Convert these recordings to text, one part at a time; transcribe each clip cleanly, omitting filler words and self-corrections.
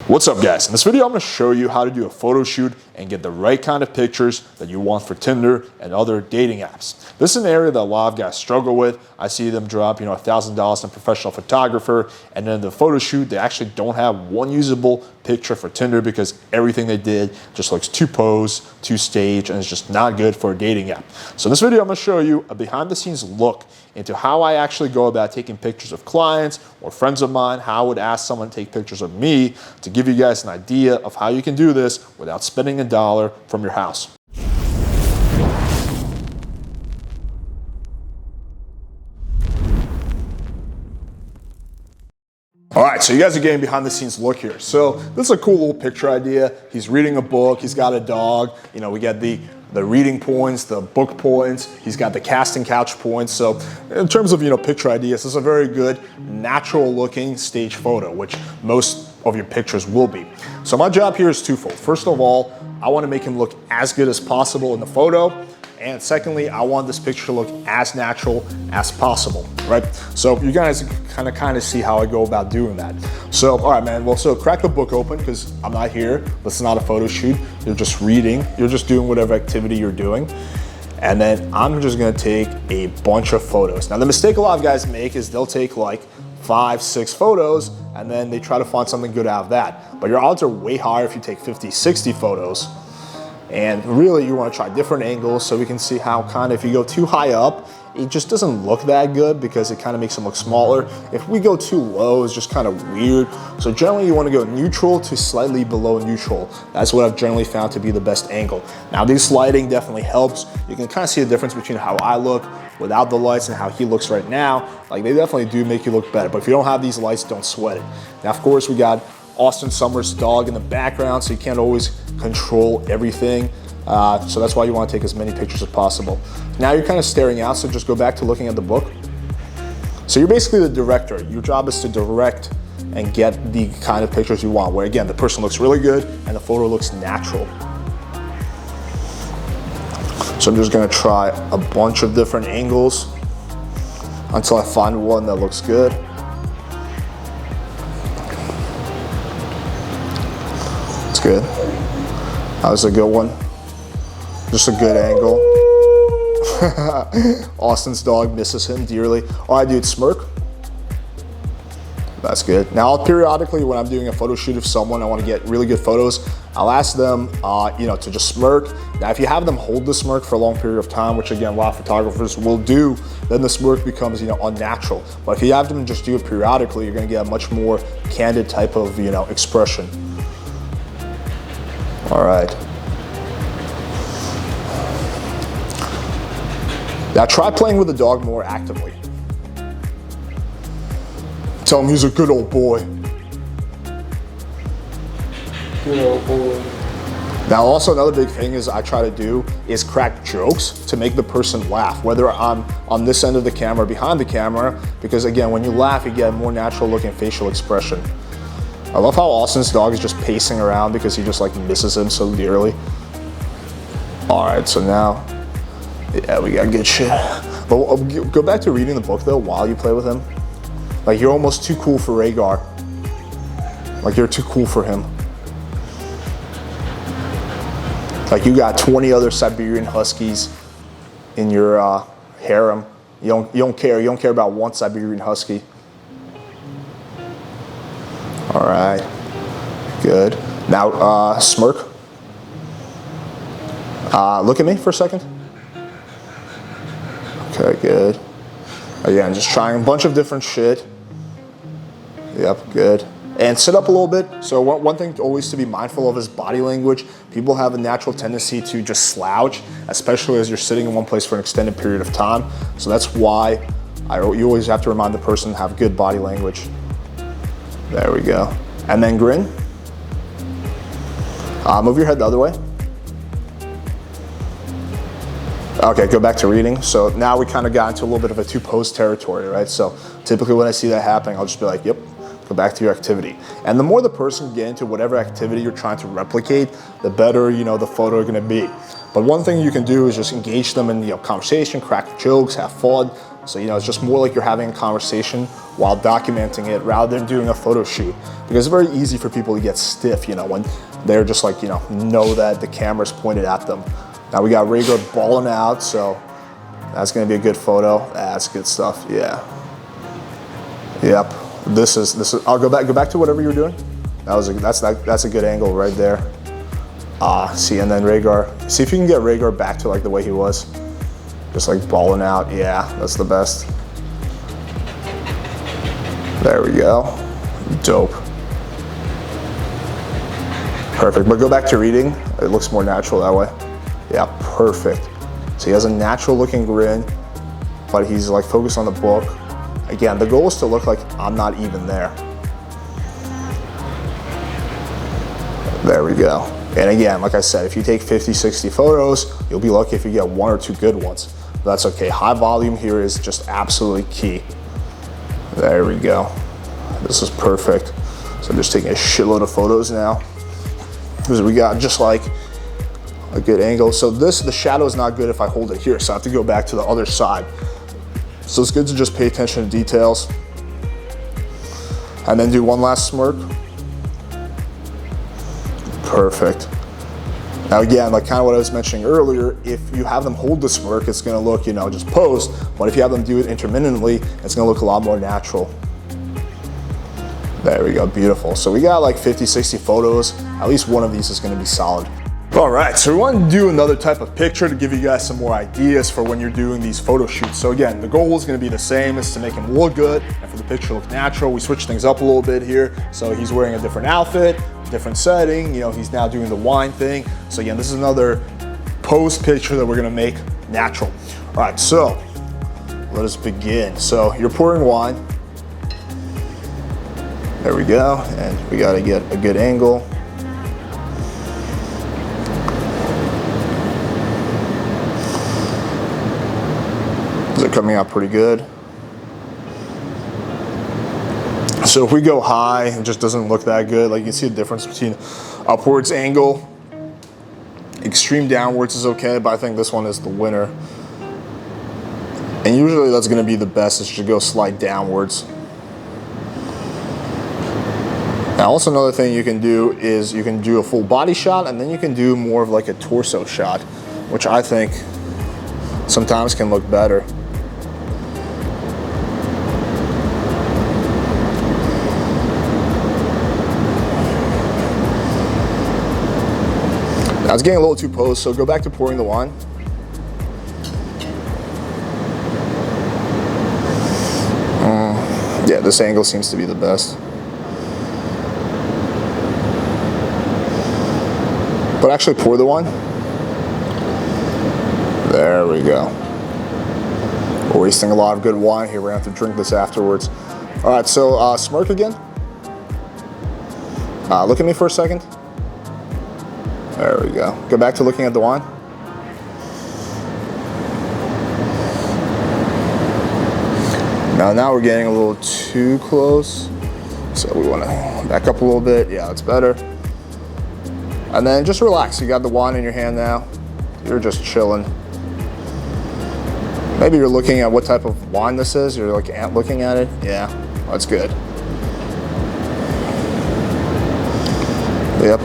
What's up guys? In this video I'm going to show you how to do a photo shoot and get the right kind of pictures that you want for Tinder and other dating apps. This is an area that a lot of guys struggle with. I see them drop $1,000 on a professional photographer, and then the photo shoot they actually don't have one usable picture for Tinder because everything they did just looks too posed, too staged, and it's just not good for a dating app. So in this video I'm going to show you a behind the scenes look into how I actually go about taking pictures of clients or friends of mine, how I would ask someone to take pictures of me, to give you guys an idea of how you can do this without spending $1 from your house. All right, so you guys are getting behind the scenes look here. So this is a cool little picture idea. He's reading a book, he's got a dog, we got the reading points, the book points, he's got the casting couch points. So in terms of picture ideas, this is a very good natural looking stage photo, which most of your pictures will be. So my job here is twofold. First of all, I want to make him look as good as possible in the photo. And secondly, I want this picture to look as natural as possible, right? So you guys kind of see how I go about doing that. So, all right, man, well, so crack the book open because I'm not here. This is not a photo shoot. You're just reading. You're just doing whatever activity you're doing. And then I'm just gonna take a bunch of photos. Now, the mistake a lot of guys make is they'll take like 5, 6 photos and then they try to find something good out of that. But your odds are way higher if you take 50, 60 photos. And really you want to try different angles so we can see how if you go too high up, it just doesn't look that good because it kind of makes them look smaller. If we go too low, it's just kind of weird. So generally you want to go neutral to slightly below neutral. That's what I've generally found to be the best angle. Now this lighting definitely helps. You can kind of see the difference between how I look without the lights and how he looks right now. Like they definitely do make you look better. But if you don't have these lights, don't sweat it. Now of course we got Austin Summers' dog in the background, so you can't always control everything. So that's why you want to take as many pictures as possible. Now you're kind of staring out, so just go back to looking at the book. So you're basically the director. Your job is to direct and get the kind of pictures you want, where again, the person looks really good and the photo looks natural. So I'm just gonna try a bunch of different angles until I find one that looks good. Good. That was a good one. Just a good angle. Austin's dog misses him dearly. All right, dude, smirk. That's good. Now, I'll periodically, when I'm doing a photo shoot of someone, I want to get really good photos, I'll ask them, to just smirk. Now, if you have them hold the smirk for a long period of time, which again, a lot of photographers will do, then the smirk becomes, unnatural. But if you have them just do it periodically, you're going to get a much more candid type of, expression. All right. Now try playing with the dog more actively. Tell him he's a good old boy. Good old boy. Now also another big thing is I try to do is crack jokes to make the person laugh, whether I'm on this end of the camera or behind the camera, because again, when you laugh, you get a more natural looking facial expression. I love how Austin's dog is just pacing around because he just misses him so dearly. All right, so now, yeah, we got good shit. But go back to reading the book though while you play with him. Like you're almost too cool for Rhaegar. Like you're too cool for him. Like you got 20 other Siberian Huskies in your harem. You don't care about one Siberian Husky. All right, good. Now, smirk. Look at me for a second. Okay, good. Again, just trying a bunch of different shit. Yep, good. And sit up a little bit. So one thing always to be mindful of is body language. People have a natural tendency to just slouch, especially as you're sitting in one place for an extended period of time. So that's why you always have to remind the person to have good body language. There we go. And then grin. Move your head the other way. Okay, go back to reading. So now we kind of got into a little bit of a two-pose territory, right? So typically when I see that happening, I'll just be like, yep, go back to your activity. And the more the person can get into whatever activity you're trying to replicate, the better, the photo is gonna be. But one thing you can do is just engage them in, conversation, crack jokes, have fun, So, it's just more like you're having a conversation while documenting it rather than doing a photo shoot. Because it's very easy for people to get stiff, when they're just like, know that the camera's pointed at them. Now we got Rhaegar balling out, so that's gonna be a good photo. That's good stuff, yeah. Yep, this is, I'll go back to whatever you were doing. That's a good angle right there. See, and then Rhaegar, see if you can get Rhaegar back to like the way he was. Just like balling out, yeah, that's the best. There we go, dope. Perfect, but go back to reading. It looks more natural that way. Yeah, perfect. So he has a natural looking grin, but he's like focused on the book. Again, the goal is to look like I'm not even there. There we go. And again, like I said, if you take 50, 60 photos, you'll be lucky if you get 1 or 2 good ones. But that's okay. High volume here is just absolutely key. There we go. This is perfect. So I'm just taking a shitload of photos now. Because we got just like a good angle. So the shadow is not good if I hold it here. So I have to go back to the other side. So it's good to just pay attention to details. And then do one last smirk. Perfect. Now again, like kind of what I was mentioning earlier, if you have them hold the smirk, it's gonna look, just posed. But if you have them do it intermittently, it's gonna look a lot more natural. There we go, beautiful. So we got like 50, 60 photos. At least one of these is gonna be solid. All right, so we want to do another type of picture to give you guys some more ideas for when you're doing these photo shoots. So again, the goal is going to be the same, is to make him look good and for the picture to look natural. We switch things up a little bit here. So he's wearing a different outfit, different setting, he's now doing the wine thing. So again, this is another post picture that we're going to make natural. All right, so let us begin. So you're pouring wine. There we go, and we got to get a good angle. They're coming out pretty good. So if we go high, it just doesn't look that good. Like you can see the difference between upwards angle. Extreme downwards is okay, but I think this one is the winner. And usually that's gonna be the best, is to go slight downwards. Now also another thing you can do is you can do a full body shot, and then you can do more of like a torso shot, which I think sometimes can look better. Now it's getting a little too posed, so go back to pouring the wine. Yeah, this angle seems to be the best. But actually pour the wine. There we go. We're wasting a lot of good wine here. We're gonna have to drink this afterwards. All right, so smirk again. Look at me for a second. There we go. Go back to looking at the wine. Now we're getting a little too close. So we want to back up a little bit. Yeah, that's better. And then just relax. You got the wine in your hand now. You're just chilling. Maybe you're looking at what type of wine this is. You're like looking at it. Yeah, that's good. Yep.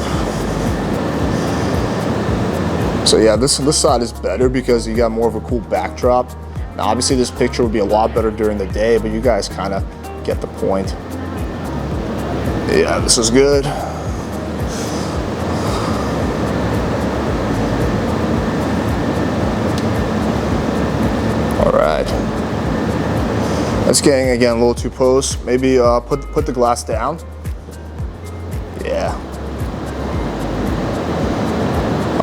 So yeah, this side is better because you got more of a cool backdrop. Now obviously this picture would be a lot better during the day, but you guys kind of get the point. Yeah, this is good. All right. It's getting, again, a little too posed. Maybe put the glass down. Yeah.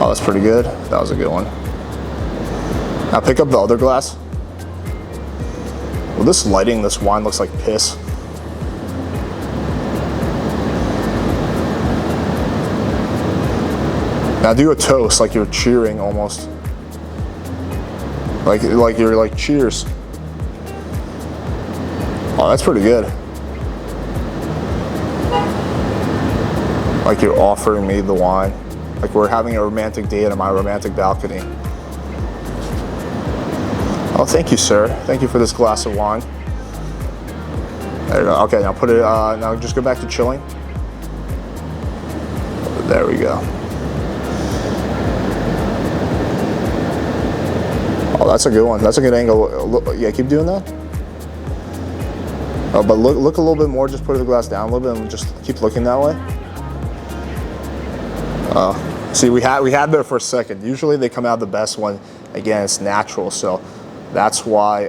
Oh, that's pretty good. That was a good one. Now pick up the other glass. Well, this lighting, this wine looks like piss. Now do a toast, like you're cheering almost. Like you're like, cheers. Oh, that's pretty good. Like you're offering me the wine. Like we're having a romantic date on my romantic balcony. Oh, thank you, sir. Thank you for this glass of wine. There you go. Okay, now put it, now just go back to chilling. There we go. Oh, that's a good one. That's a good angle. Yeah, keep doing that. Oh, but look a little bit more. Just put the glass down a little bit and just keep looking that way. See, we had there for a second. Usually they come out the best when, again, it's natural. So that's why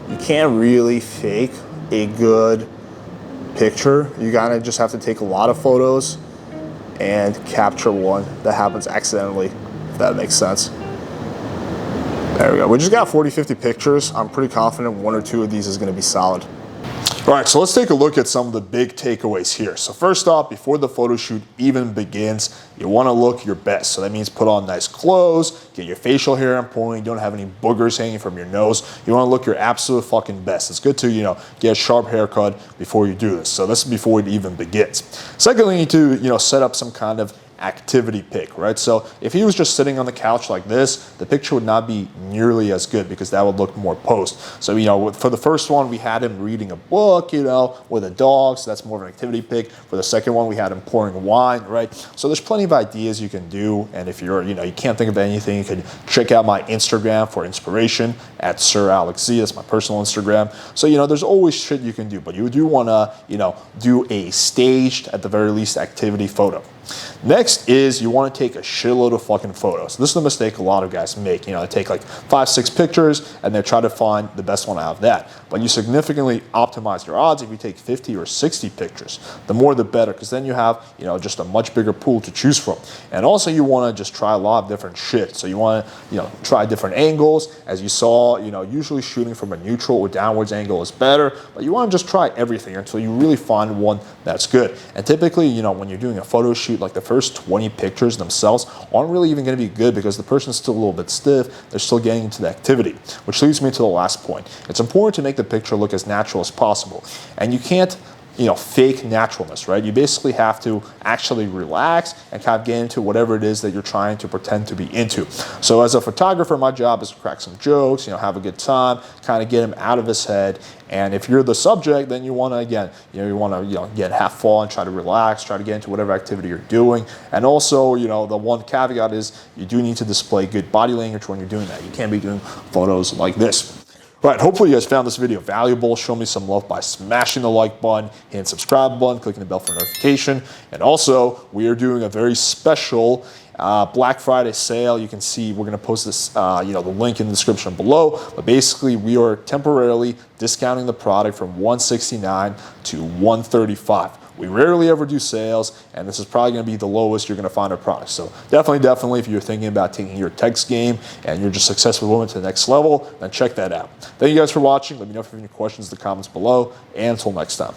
you can't really fake a good picture. You gotta just have to take a lot of photos and capture one that happens accidentally, if that makes sense. There we go. We just got 40, 50 pictures. I'm pretty confident one or two of these is gonna be solid. All right, so let's take a look at some of the big takeaways here. So first off, before the photo shoot even begins, you wanna look your best. So that means put on nice clothes, get your facial hair on point, don't have any boogers hanging from your nose. You wanna look your absolute fucking best. It's good to, get a sharp haircut before you do this. So this is before it even begins. Secondly, you need to, set up some kind of activity pic, right? So if he was just sitting on the couch like this, the picture would not be nearly as good because that would look more posed. So, for the first one, we had him reading a book, with a dog, so that's more of an activity pic. For the second one, we had him pouring wine, right? So there's plenty of ideas you can do, and if you're, you can't think of anything, you can check out my Instagram for inspiration at Sir Alex Z. That's my personal Instagram. So, there's always shit you can do, but you do want to, do a staged, at the very least, activity photo. Next is you want to take a shitload of fucking photos. This is the mistake a lot of guys make. They take like 5, 6 pictures and they try to find the best one out of that. But you significantly optimize your odds if you take 50 or 60 pictures. The more the better, because then you have, just a much bigger pool to choose from. And also you want to just try a lot of different shit. So you want to, try different angles. As you saw, usually shooting from a neutral or downwards angle is better, but you want to just try everything until you really find one that's good. And typically, when you're doing a photo shoot, like the first 20 pictures themselves aren't really even going to be good because the person's still a little bit stiff. They're still getting into the activity, which leads me to the last point. It's important to make the picture look as natural as possible. And you can't, fake naturalness, right? You basically have to actually relax and kind of get into whatever it is that you're trying to pretend to be into. So as a photographer, my job is to crack some jokes, have a good time, kind of get him out of his head. And if you're the subject, then you want to, again, get have fun, try to relax, try to get into whatever activity you're doing. And also, the one caveat is you do need to display good body language when you're doing that. You can't be doing photos like this. All right, hopefully you guys found this video valuable. Show me some love by smashing the like button, hitting the subscribe button, clicking the bell for notification. And also, we are doing a very special Black Friday sale. You can see we're going to post this, the link in the description below. But basically, we are temporarily discounting the product from $169 to $135. We rarely ever do sales, and this is probably going to be the lowest you're going to find our product. So definitely, if you're thinking about taking your text game and you're just successful women to the next level, then check that out. Thank you guys for watching. Let me know if you have any questions in the comments below, and until next time.